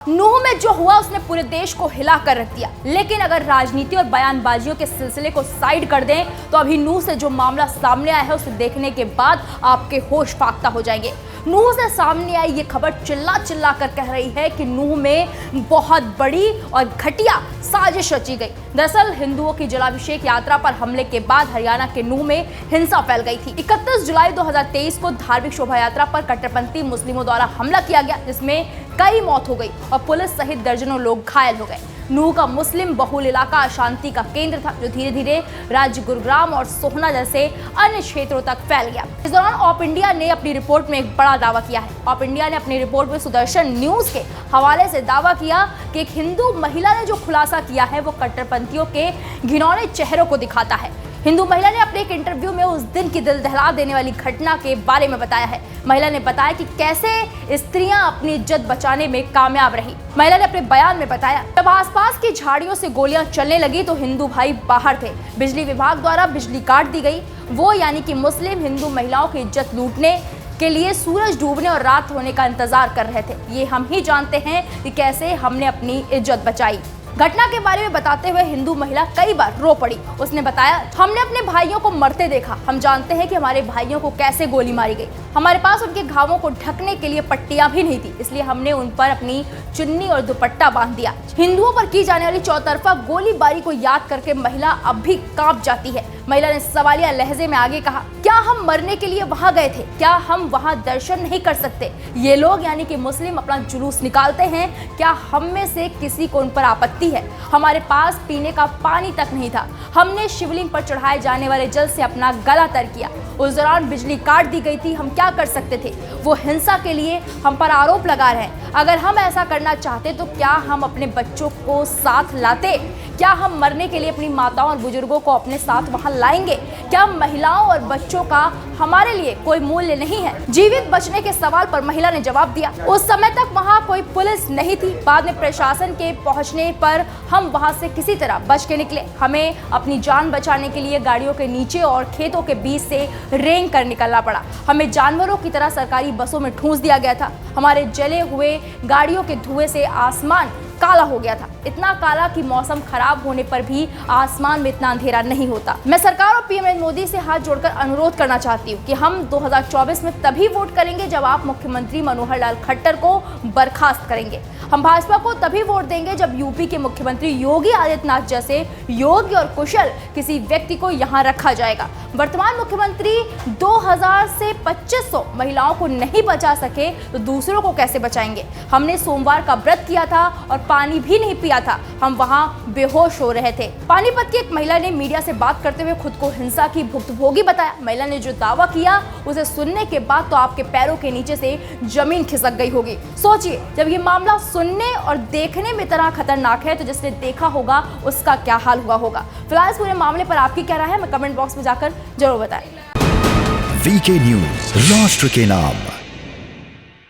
नूह में जो हुआ उसने पूरे देश को हिला कर रख दिया। लेकिन अगर राजनीति और बयानबाजियों के सिलसिले को साइड कर दें तो अभी नूह से जो मामला सामने आया है उसे देखने के बाद आपके होश फाख्ता हो जाएंगे। नूह से सामने आई ये खबर चिल्ला चिल्ला कर कह रही है कि नूह में बहुत बड़ी और घटिया साजिश रची गई। दरअसल हिंदुओं की जलाभिषेक यात्रा पर हमले के बाद हरियाणा के नूह में हिंसा फैल गई थी। 31 जुलाई 2023 को धार्मिक शोभा यात्रा पर कट्टरपंथी मुस्लिमों द्वारा हमला किया गया, जिसमें कई मौत हो गई और पुलिस सहित दर्जनों लोग घायल हो गए। नूह का मुस्लिम बहुल इलाका अशांति का केंद्र था, जो धीरे धीरे राज्य गुरुग्राम और सोहना जैसे अन्य क्षेत्रों तक फैल गया। इस दौरान ऑप इंडिया ने अपनी रिपोर्ट में एक बड़ा दावा किया है। ऑप इंडिया ने अपनी रिपोर्ट में सुदर्शन न्यूज के हवाले से दावा किया कि एक हिंदू महिला ने जो खुलासा किया है वो कट्टरपंथियों के घिनौने चेहरों को दिखाता है। हिंदू महिला ने अपने एक इंटरव्यू में उस दिन की दिल दहला देने वाली घटना के बारे में बताया है। महिला ने बताया कि कैसे स्त्रियां अपनी इज्जत बचाने में कामयाब रही। महिला ने अपने बयान में बताया, जब आसपास की झाड़ियों से गोलियां चलने लगी तो हिंदू भाई बाहर थे। बिजली विभाग द्वारा बिजली काट दी गई। वो यानी कि मुस्लिम हिंदू महिलाओं की इज्जत लूटने के लिए सूरज डूबने और रात होने का इंतजार कर रहे थे। ये हम ही जानते हैं कि कैसे हमने अपनी इज्जत बचाई। घटना के बारे में बताते हुए हिंदू महिला कई बार रो पड़ी। उसने बताया, हमने अपने भाइयों को मरते देखा। हम जानते हैं कि हमारे भाइयों को कैसे गोली मारी गई। हमारे पास उनके घावों को ढकने के लिए पट्टियां भी नहीं थी, इसलिए हमने उन पर अपनी चुन्नी और दुपट्टा बांध दिया। हिंदुओं पर की जाने वाली चौतरफा गोलीबारी को याद करके महिला अब भी कांप जाती है। महिला ने सवालिया लहजे में आगे कहा, क्या हम मरने के लिए वहां गए थे? क्या हम वहां दर्शन नहीं कर सकते? ये लोग यानी कि मुस्लिम अपना जुलूस निकालते हैं, क्या हम में से किसी को उन पर आपत्ति है? हमारे पास पीने का पानी तक नहीं था। हमने शिवलिंग पर चढ़ाए जाने वाले जल से अपना गला तर किया। उस दौरान बिजली काट दी गई थी। हम क्या कर सकते थे? वो हिंसा के लिए हम पर आरोप लगा रहे हैं। अगर हम ऐसा करना चाहते तो क्या हम अपने बच्चों को साथ लाते? क्या हम मरने के लिए अपनी माताओं और बुजुर्गों को अपने साथ वहां लाएंगे? क्या महिलाओं और बच्चों का हमारे लिए कोई मूल्य नहीं है? जीवित बचने के सवाल पर महिला ने जवाब दिया, उस समय तक वहां कोई पुलिस नहीं थी। बाद में प्रशासन के पहुंचने पर हम वहां से किसी तरह बच के निकले। हमें अपनी जान बचाने के लिए गाड़ियों के नीचे और खेतों के बीच से रेंग कर निकलना पड़ा। हमें जानवरों की तरह सरकारी बसों में ठूंस दिया गया था। हमारे जले हुए गाड़ियों के धुएं से आसमान काला हो गया था, इतना काला कि मौसम खराब होने पर भी आसमान में इतना अंधेरा नहीं होता। मैं सरकार और पीएम नरेंद्र मोदी से हाथ जोड़कर अनुरोध करना चाहती हूँ कि हम 2024 में तभी वोट करेंगे जब आप मुख्यमंत्री मनोहर लाल खट्टर को बर्खास्त करेंगे। हम भाजपा को तभी वोट देंगे जब यूपी के मुख्यमंत्री योगी आदित्यनाथ जैसे योग्य और कुशल किसी व्यक्ति को यहाँ रखा जाएगा। वर्तमान मुख्यमंत्री 2000 से 2500 महिलाओं को नहीं बचा सके तो दूसरों को कैसे बचाएंगे? हमने सोमवार का व्रत किया था और पानी भी नहीं पिया था। हम वहां बेहोश हो रहे थे। पानीपत की एक महिला ने मीडिया से बात करते हुए खुद को हिंसा की भुक्तभोगी बताया। महिला ने जो दावा किया उसे सुनने के बाद तो आपके पैरों के नीचे से जमीन खिसक गई होगी। सोचिए, जब ये मामला सुनने और देखने में इतना खतरनाक है तो जिसने देखा होगा उसका क्या हाल हुआ होगा। फिलहाल इस पूरे मामले पर आपकी क्या राय है, मैं कमेंट बॉक्स में जाकर जरूर बताएं। वीके न्यूज, राष्ट्र के नाम।